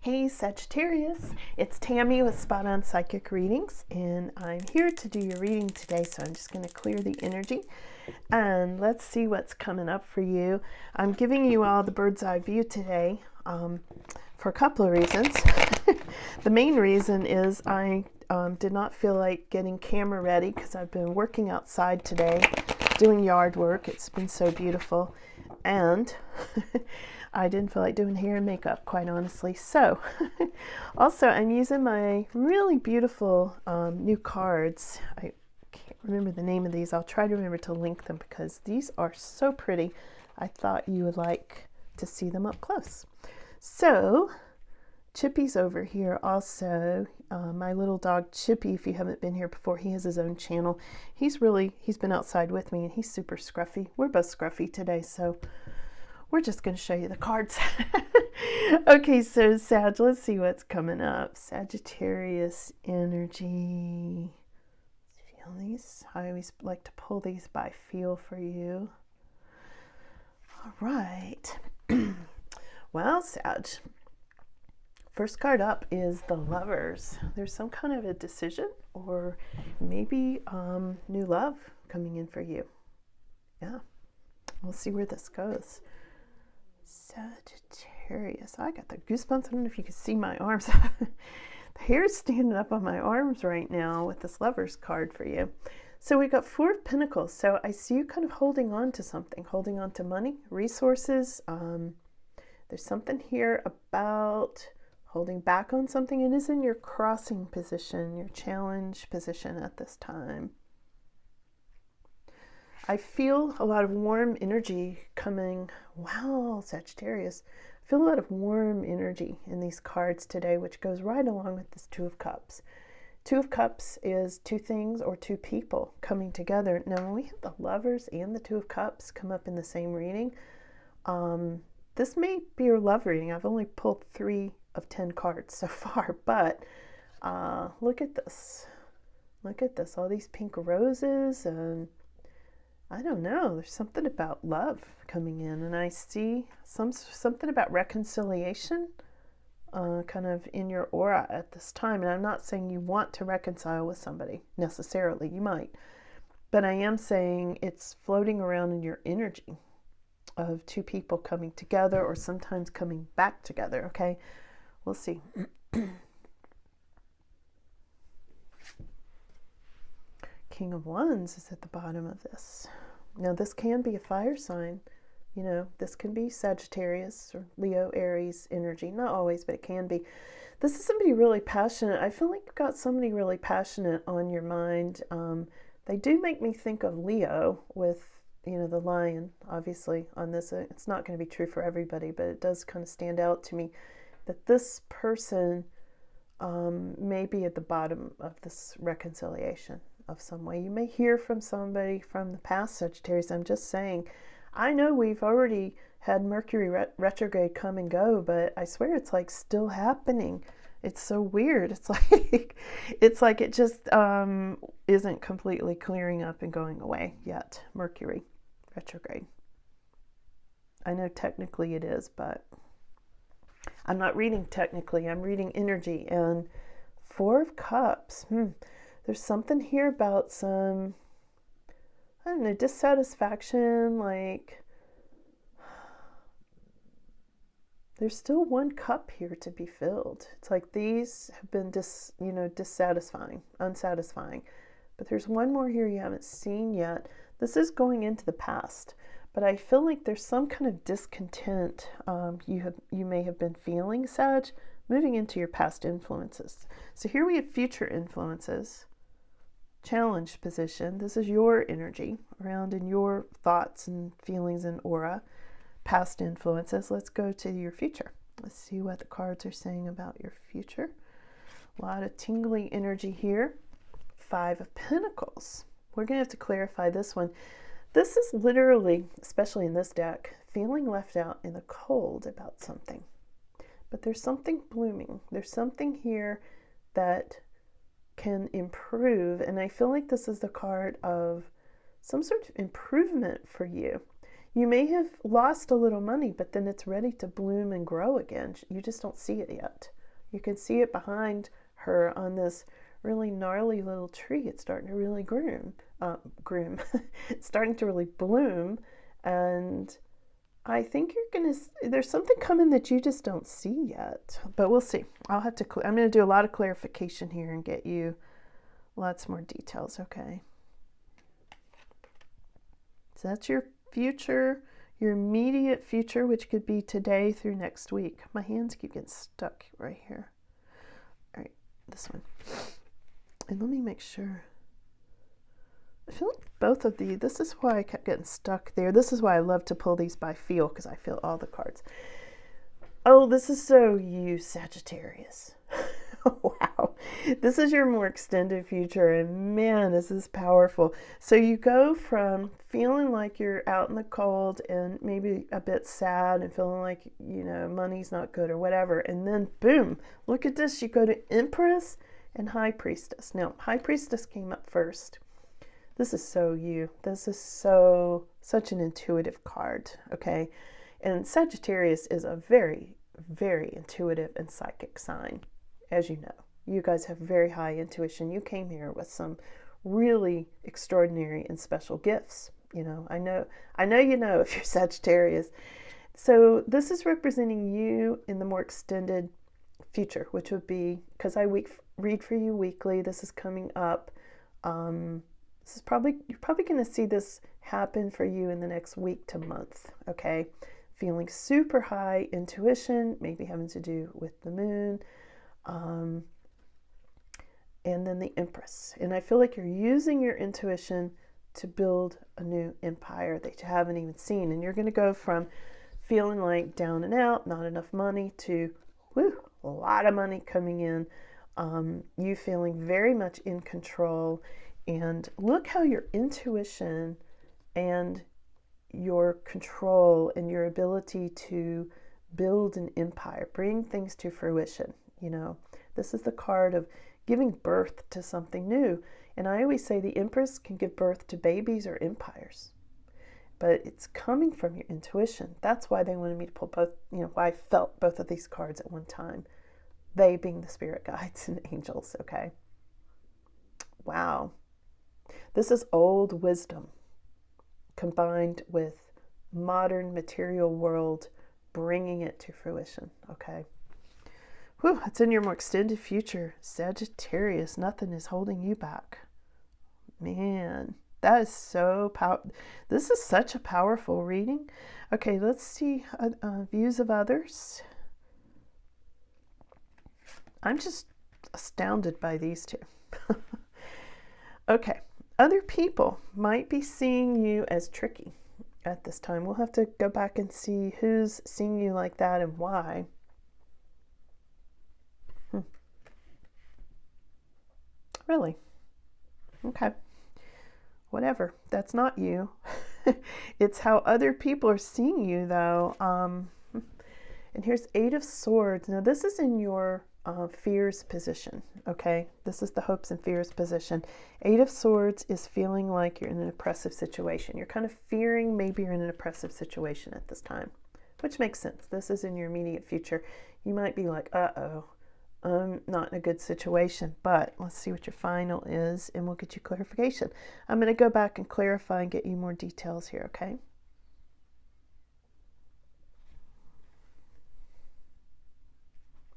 Hey Sagittarius, it's Tammy with Spot On Psychic Readings, and I'm here to do your reading today, so I'm just going to clear the energy and let's see what's coming up for you. I'm giving you all the bird's eye view today for a couple of reasons. The main reason is I did not feel like getting camera ready because I've been working outside today doing yard work. It's been so beautiful, and I didn't feel like doing hair and makeup, quite honestly. So also I'm using my really beautiful new cards. I can't remember the name of these. I'll try to remember to link them because these are so pretty. I thought you would like to see them up close. So Chippy's over here also. My little dog Chippy, if you haven't been here before, he has his own channel. He's been outside with me and he's super scruffy. We're both scruffy today, so we're just going to show you the cards. Okay, so Sag, let's see what's coming up. Sagittarius energy. Feel these? I always like to pull these by feel for you. All right. Well, Sag, first card up is the Lovers. There's some kind of a decision or maybe new love coming in for you. Yeah, we'll see where this goes. Sagittarius. I got the goosebumps. I don't know if you can see my arms. The hair's standing up on my arms right now with this Lovers card for you. So we got Four of Pentacles. So I see you kind of holding on to something, holding on to money, resources. There's something here about holding back on something. It is in your crossing position, your challenge position at this time. I feel a lot of warm energy coming. Wow, Sagittarius. I feel a lot of warm energy in these cards today, which goes right along with this Two of Cups. Two of Cups is two things or two people coming together. Now, when we have the Lovers and the Two of Cups come up in the same reading, this may be your love reading. I've only pulled 3 of 10 cards so far, but look at this. Look at this. All these pink roses, and I don't know, there's something about love coming in, and I see something about reconciliation kind of in your aura at this time. And I'm not saying you want to reconcile with somebody necessarily, you might, but I am saying it's floating around in your energy of two people coming together or sometimes coming back together. Okay, we'll see. King of Wands is at the bottom of this. Now this can be a fire sign. You know, this can be Sagittarius or Leo, Aries energy. Not always, but it can be. This is somebody really passionate. I feel like you've got somebody really passionate on your mind. They do make me think of Leo with, you know, the lion, obviously, on this. It's not going to be true for everybody, but it does kind of stand out to me that this person may be at the bottom of this reconciliation of some way. You may hear from somebody from the past, Sagittarius. I'm just saying, I know we've already had Mercury retrograde come and go, but I swear it's like still happening. It's so weird. It's like it just isn't completely clearing up and going away yet. Mercury retrograde. I know technically it is, but I'm not reading technically. I'm reading energy. And Four of Cups. There's something here about some, I don't know, dissatisfaction. Like there's still one cup here to be filled. It's like these have been dissatisfying, unsatisfying. But there's one more here you haven't seen yet. This is going into the past, but I feel like there's some kind of discontent you may have been feeling, Sag, moving into your past influences. So here we have future influences. Challenge position. This is your energy around in your thoughts and feelings and aura. Past influences. Let's go to your future. Let's see what the cards are saying about your future. A lot of tingly energy here. Five of Pentacles. We're going to have to clarify this one. This is literally, especially in this deck, feeling left out in the cold about something. But there's something blooming. There's something here that can improve, and I feel like this is the card of some sort of improvement for you. You may have lost a little money, but then it's ready to bloom and grow again. You just don't see it yet. You can see it behind her on this really gnarly little tree. It's starting to really it's starting to really bloom. And I think there's something coming that you just don't see yet, but we'll see. I'm going to do a lot of clarification here and get you lots more details. Okay. So that's your future, your immediate future, which could be today through next week. My hands keep getting stuck right here. All right, this one. And let me make sure. I feel like both of these, this is why I kept getting stuck there. This is why I love to pull these by feel, because I feel all the cards. Oh, this is so you, Sagittarius. Wow. This is your more extended future, and man, this is powerful. So you go from feeling like you're out in the cold and maybe a bit sad and feeling like, money's not good or whatever, and then boom, look at this. You go to Empress and High Priestess. Now, High Priestess came up first. This is so you. This is such an intuitive card, okay? And Sagittarius is a very, very intuitive and psychic sign. As you know, you guys have very high intuition. You came here with some really extraordinary and special gifts. I know if you're Sagittarius. So this is representing you in the more extended future, which would be, because I read for you weekly, this is coming up. You're probably going to see this happen for you in the next week to month, okay? Feeling super high intuition, maybe having to do with the moon. And then the Empress. And I feel like you're using your intuition to build a new empire that you haven't even seen. And you're going to go from feeling like down and out, not enough money, to a lot of money coming in. You feeling very much in control. And look how your intuition and your control and your ability to build an empire, bring things to fruition. This is the card of giving birth to something new. And I always say the Empress can give birth to babies or empires. But it's coming from your intuition. That's why they wanted me to pull both, why I felt both of these cards at one time. They being the spirit guides and angels, okay? Wow. This is old wisdom combined with modern material world, bringing it to fruition, okay? Whew, it's in your more extended future. Sagittarius, nothing is holding you back. Man, that is so powerful. This is such a powerful reading. Okay, let's see views of others. I'm just astounded by these two. Okay, other people might be seeing you as tricky at this time. We'll have to go back and see who's seeing you like that and why. Really? Okay. Whatever. That's not you. It's how other people are seeing you, though. And here's 8 of Swords. Now, this is in your fears position, okay? This is the hopes and fears position. 8 of Swords is feeling like you're in an oppressive situation. You're kind of fearing maybe you're in an oppressive situation at this time, which makes sense. This is in your immediate future. You might be like, uh-oh. I'm not in a good situation, but let's see what your final is and we'll get you clarification. I'm going to go back and clarify and get you more details here, okay?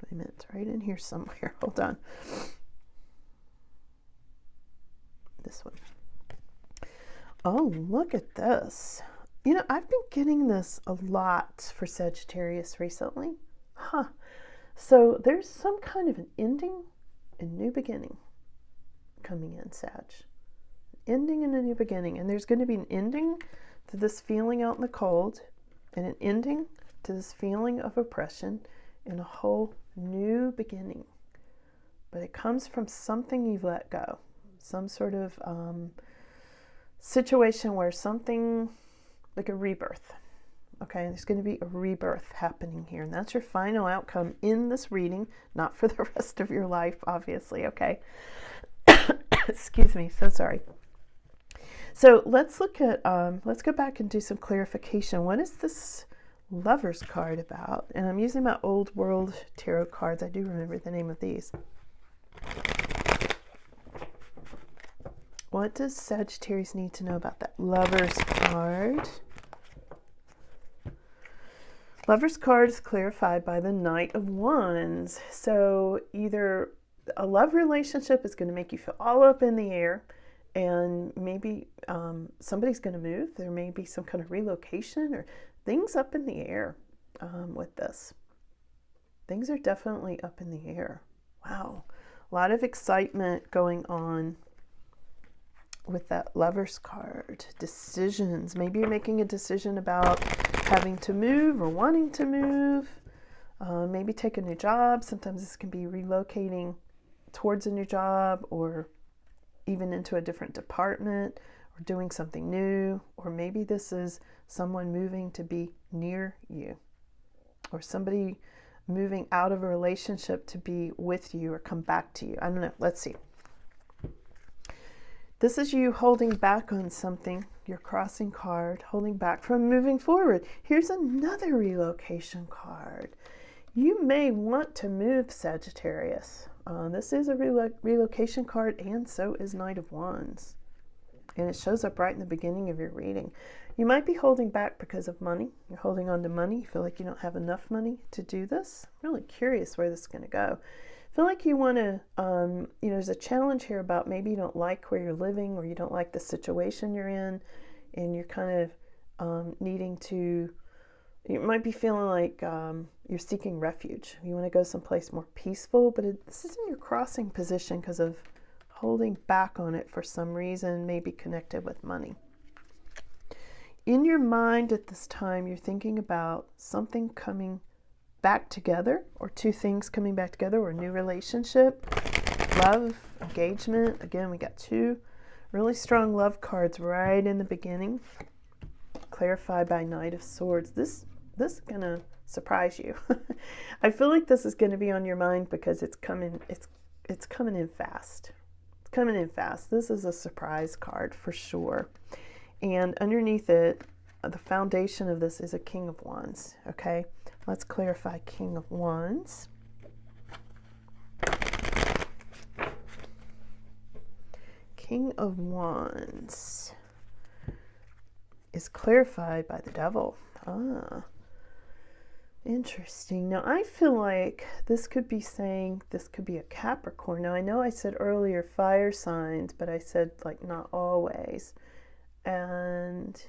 Wait a minute, it's right in here somewhere. Hold on. This one. Oh, look at this. I've been getting this a lot for Sagittarius recently. Huh. So there's some kind of an ending and new beginning coming in, Sag. Ending and a new beginning. And there's going to be an ending to this feeling out in the cold and an ending to this feeling of oppression and a whole new beginning. But it comes from something you've let go. Some sort of situation where something like a rebirth. Okay, there's going to be a rebirth happening here. And that's your final outcome in this reading, not for the rest of your life, obviously, okay? Excuse me, so sorry. So let's look at, let's go back and do some clarification. What is this Lover's card about? And I'm using my Old World Tarot cards. I do remember the name of these. What does Sagittarius need to know about that Lover's card? Lover's card is clarified by the Knight of Wands. So either a love relationship is going to make you feel all up in the air, and maybe somebody's going to move. There may be some kind of relocation or things up in the air with this. Things are definitely up in the air. Wow. A lot of excitement going on with that Lover's card. Decisions. Maybe you're making a decision about having to move or wanting to move. Maybe take a new job. Sometimes this can be relocating towards a new job, or even into a different department, or doing something new. Or maybe this is someone moving to be near you, or somebody moving out of a relationship to be with you or come back to you. I don't know. Let's see. This is you holding back on something, your crossing card, holding back from moving forward. Here's another relocation card. You may want to move, Sagittarius. This is a relocation card, and so is Knight of Wands. And it shows up right in the beginning of your reading. You might be holding back because of money. You're holding on to money. You feel like you don't have enough money to do this. I'm really curious where this is going to go. I feel like you want to, there's a challenge here about maybe you don't like where you're living, or you don't like the situation you're in, and you're kind of needing to, you might be feeling like you're seeking refuge. You want to go someplace more peaceful, but this is in your crossing position because of holding back on it for some reason, maybe connected with money. In your mind at this time, you're thinking about something coming back together, or two things coming back together, or a new relationship, love, engagement. Again, we got two really strong love cards right in the beginning, clarified by Knight of Swords. This is going to surprise you. I feel like this is going to be on your mind because it's coming in fast. It's coming in fast. This is a surprise card for sure. And underneath it, the foundation of this is a King of Wands. Okay, let's clarify King of Wands. King of Wands is clarified by the Devil. Interesting. Now, I feel like this could be saying this could be a Capricorn. Now, I know I said earlier fire signs, but I said like not always. And,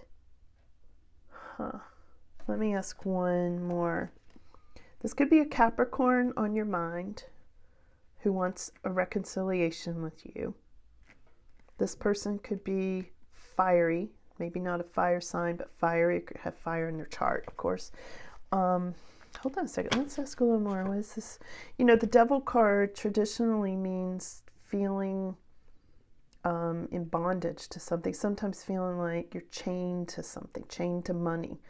let me ask one more. This could be a Capricorn on your mind who wants a reconciliation with you. This person could be fiery, maybe not a fire sign, but fiery. It could have fire in their chart, of course. Hold on a second. Let's ask a little more. What is this? You know, the Devil card traditionally means feeling in bondage to something, sometimes feeling like you're chained to something, chained to money.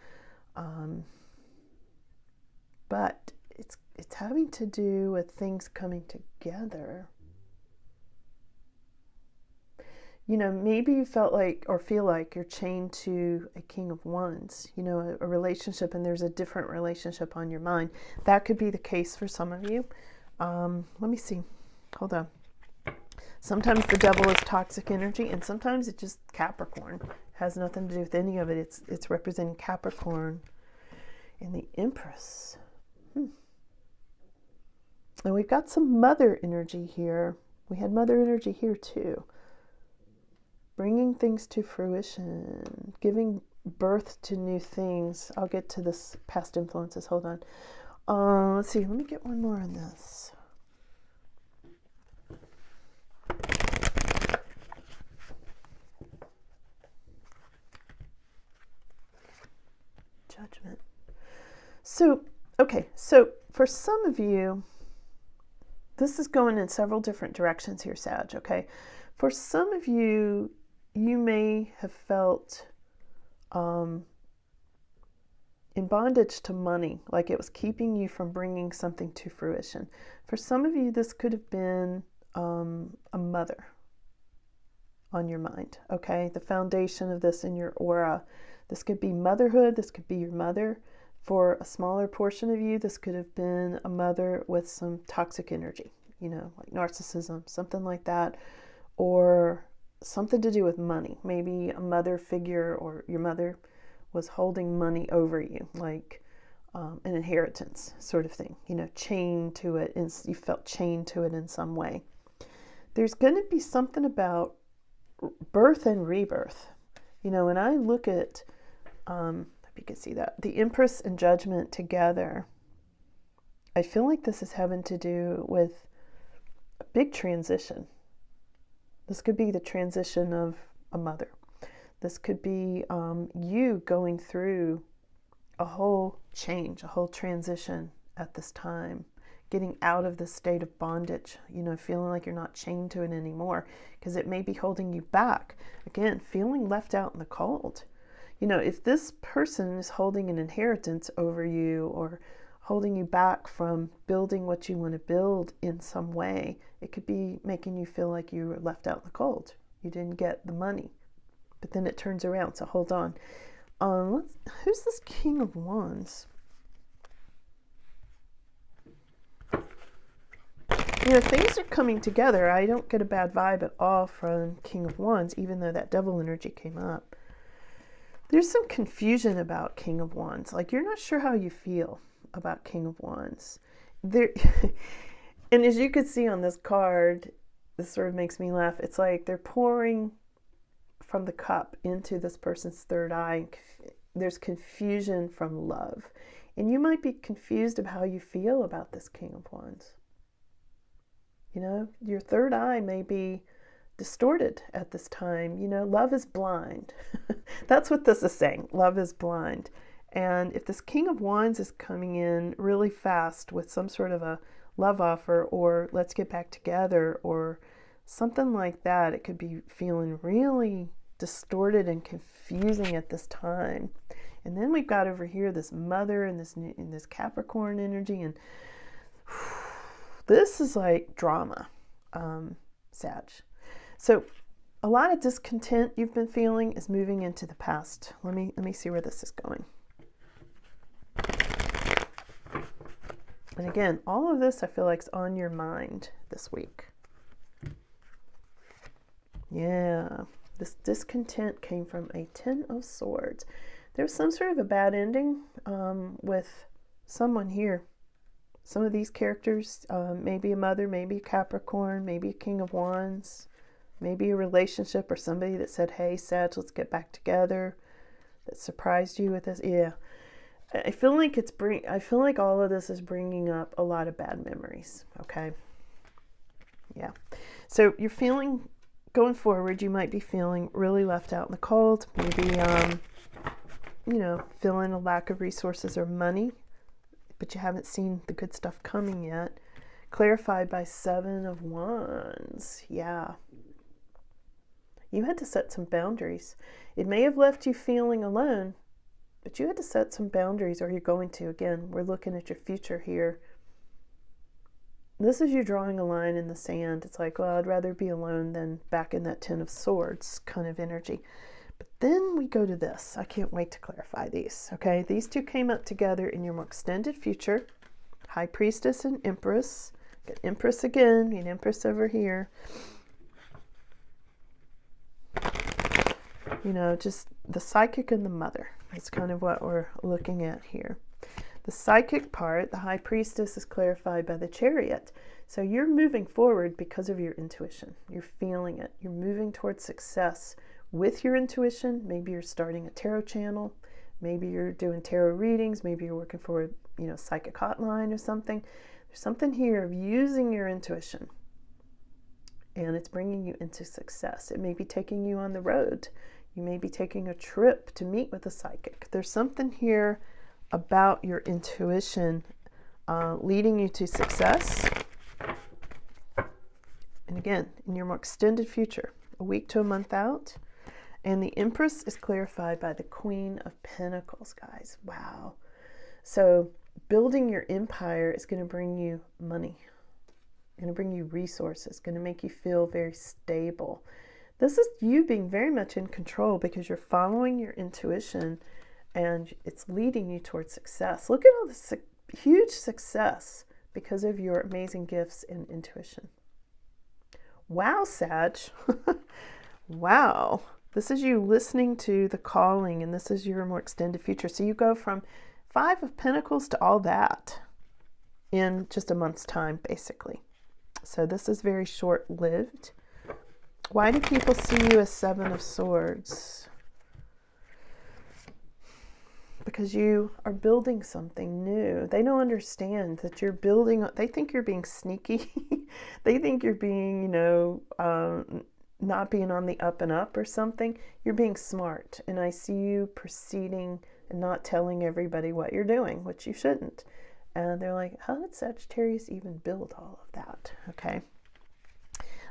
But it's having to do with things coming together. You know, maybe you felt like or feel like you're chained to a King of Wands, you know, a relationship, and there's a different relationship on your mind. That could be the case for some of you. Let me see. Hold on. Sometimes the Devil is toxic energy, and sometimes it's just Capricorn. It has nothing to do with any of it. It's representing Capricorn and the Empress. And we've got some Mother energy here. We had Mother energy here too. Bringing things to fruition, giving birth to new things. I'll get to this past influences. Hold on. Let's see. Let me get one more on this. Judgment. So, okay. So for some of you, this is going in several different directions here, Sag, okay? For some of you, you may have felt in bondage to money, like it was keeping you from bringing something to fruition. For some of you, this could have been a mother on your mind, okay? The foundation of this in your aura. This could be motherhood. This could be your mother. For a smaller portion of you, this could have been a mother with some toxic energy, you know, like narcissism, something like that, or something to do with money. Maybe a mother figure, or your mother was holding money over you, like an inheritance sort of thing, you know, chained to it, and you felt chained to it in some way. There's going to be something about birth and rebirth. You know, when I look at, if you can see that, the Empress and Judgment together, I feel like this is having to do with a big transition. This could be the transition of a mother. This could be you going through a whole change, a whole transition at this time, getting out of this state of bondage, you know, feeling like you're not chained to it anymore, because it may be holding you back. Again, feeling left out in the cold. You know, if this person is holding an inheritance over you, or holding you back from building what you want to build in some way, it could be making you feel like you were left out in the cold. You didn't get the money. But then it turns around, so hold on. Who's this King of Wands? You know, things are coming together. I don't get a bad vibe at all from King of Wands, even though that devil energy came up. There's some confusion about King of Wands. Like, you're not sure how you feel about King of Wands. There, and as you could see on this card, this sort of makes me laugh. It's like they're pouring from the cup into this person's third eye. There's confusion from love. And you might be confused about how you feel about this King of Wands. You know, your third eye may be distorted at this time. You know, love is blind. That's what this is saying. Love is blind. And if this King of Wands is coming in really fast with some sort of a love offer, or let's get back together, or something like that, it could be feeling really distorted and confusing at this time. And then we've got over here this mother and this Capricorn energy, and this is like drama, Sag. So a lot of discontent you've been feeling is moving into the past. Let me see where this is going. And again, all of this I feel like is on your mind this week. Yeah, this discontent came from a Ten of Swords. There's some sort of a bad ending with someone here. Some of these characters, maybe a mother, maybe a Capricorn, maybe a King of Wands, maybe a relationship, or somebody that said, hey, Sag, let's get back together, that surprised you with this. Yeah. I feel like all of this is bringing up a lot of bad memories, okay? Yeah. So you're feeling, going forward, you might be feeling really left out in the cold, maybe, you know, feeling a lack of resources or money, but you haven't seen the good stuff coming yet. Clarified by Seven of Wands. Yeah. You had to set some boundaries. It may have left you feeling alone, but you had to set some boundaries, or you're going to. Again, we're looking at your future here. This is you drawing a line in the sand. It's like, well, I'd rather be alone than back in that Ten of Swords kind of energy. But then we go to this. I can't wait to clarify these, okay? These two came up together in your more extended future. High Priestess and Empress. Got Empress again, an Empress over here. You know, just the psychic and the mother. That's kind of what we're looking at here. The psychic part, the High Priestess, is clarified by the Chariot. So you're moving forward because of your intuition. You're feeling it. You're moving towards success with your intuition. Maybe you're starting a tarot channel. Maybe you're doing tarot readings. Maybe you're working for a psychic hotline or something. There's something here of using your intuition, and it's bringing you into success. It may be taking you on the road. You may be taking a trip to meet with a psychic. There's something here about your intuition leading you to success. And again, in your more extended future, a week to a month out. And the Empress is clarified by the Queen of Pentacles, guys. Wow. So building your empire is going to bring you money, going to bring you resources, going to make you feel very stable. This is you being very much in control because you're following your intuition and it's leading you towards success. Look at all this huge success because of your amazing gifts and intuition. Wow, Sag. Wow. This is you listening to the calling, and this is your more extended future. So you go from 5 of Pentacles to all that in just a month's time, basically. So this is very short-lived. Why do people see you as 7 of Swords? Because you are building something new. They don't understand that you're building. They think you're being sneaky. They think you're being, not being on the up and up or something. You're being smart. And I see you proceeding and not telling everybody what you're doing, which you shouldn't. And they're like, how did Sagittarius even build all of that? Okay.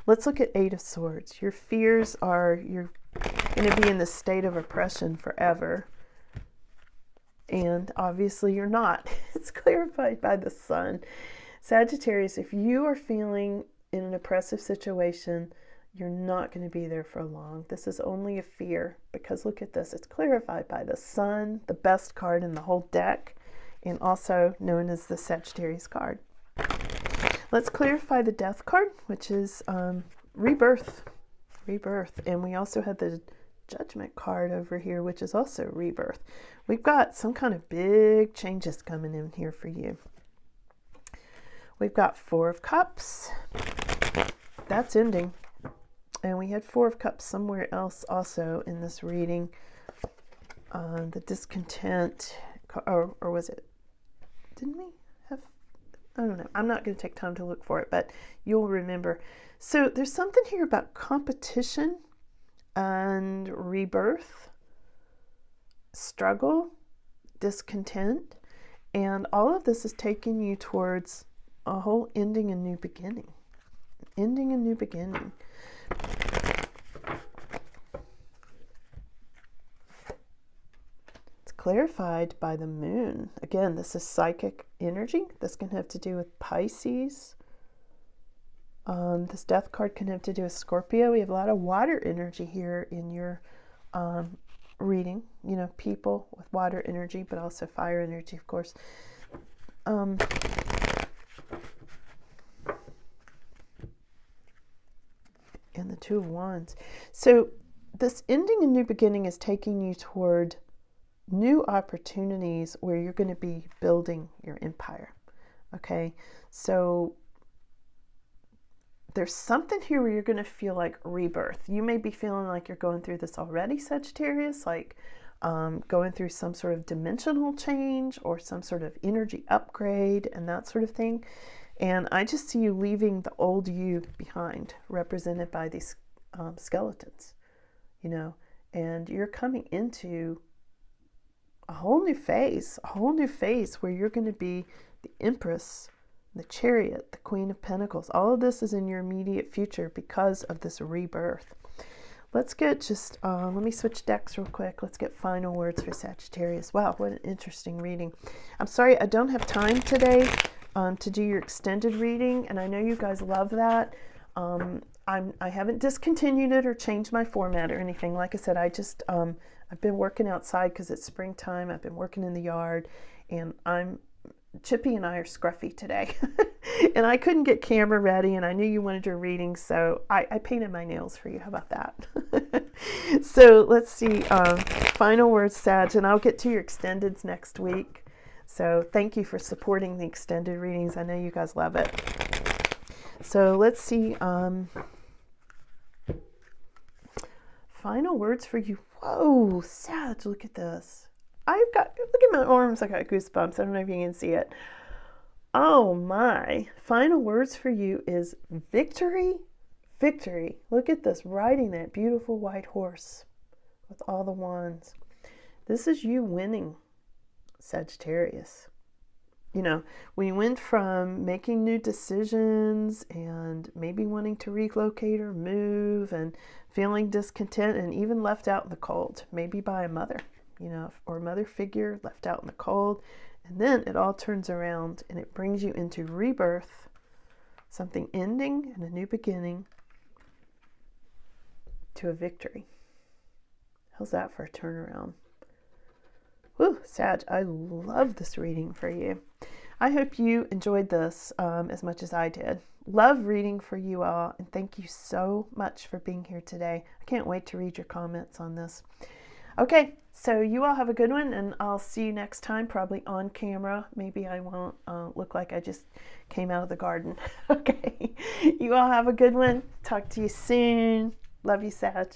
Let's look at 8 of Swords. Your fears are you're going to be in this state of oppression forever. And obviously you're not. It's clarified by the Sun. Sagittarius, if you are feeling in an oppressive situation, you're not going to be there for long. This is only a fear because look at this. It's clarified by the Sun, the best card in the whole deck, and also known as the Sagittarius card. Let's clarify the Death card, which is rebirth. Rebirth. And we also had the Judgment card over here, which is also rebirth. We've got some kind of big changes coming in here for you. We've got 4 of Cups. That's ending. And we had 4 of Cups somewhere else also in this reading. The discontent, or was it? Didn't we have? I don't know. I'm not going to take time to look for it, but you'll remember. So there's something here about competition and rebirth, struggle, discontent, and all of this is taking you towards a whole ending and new beginning. Ending and new beginning. It's clarified by the Moon. Again, this is psychic energy. This can have to do with Pisces. This Death card can have to do with Scorpio. We have a lot of water energy here in your reading. People with water energy, but also fire energy, of course. And the 2 of Wands. So this ending and new beginning is taking you toward new opportunities where you're going to be building your empire. Okay, so there's something here where you're going to feel like rebirth. You may be feeling like you're going through this already, Sagittarius, like going through some sort of dimensional change or some sort of energy upgrade and that sort of thing. And I just see you leaving the old you behind, represented by these skeletons, and you're coming into a whole new phase where you're going to be the Empress, the Chariot, the Queen of Pentacles. All of this is in your immediate future because of this rebirth. Let's get let me switch decks real quick. Let's get final words for Sagittarius. Wow, what an interesting reading. I'm sorry I don't have time today to do your extended reading, and I know you guys love that. I haven't discontinued it or changed my format or anything. Like I said, I've been working outside because it's springtime. I've been working in the yard, and Chippy and I are scruffy today. And I couldn't get camera ready, and I knew you wanted your reading, so I painted my nails for you. How about that? So let's see. Final words, Sag, and I'll get to your extendeds next week. So thank you for supporting the extended readings. I know you guys love it. So let's see. Final words for you. Whoa, Sag, look at this. Look at my arms. I got goosebumps. I don't know if you can see it. Oh my. Final words for you is victory. Victory. Look at this, riding that beautiful white horse with all the wands. This is you winning, Sagittarius. We went from making new decisions and maybe wanting to relocate or move and feeling discontent and even left out in the cold, maybe by a mother, or a mother figure left out in the cold. And then it all turns around and it brings you into rebirth, something ending and a new beginning. to a victory. How's that for a turnaround? Woo, Sag, I love this reading for you. I hope you enjoyed this as much as I did. Love reading for you all, and thank you so much for being here today. I can't wait to read your comments on this. Okay, so you all have a good one, and I'll see you next time, probably on camera. Maybe I won't look like I just came out of the garden. Okay, you all have a good one. Talk to you soon. Love you, Sag.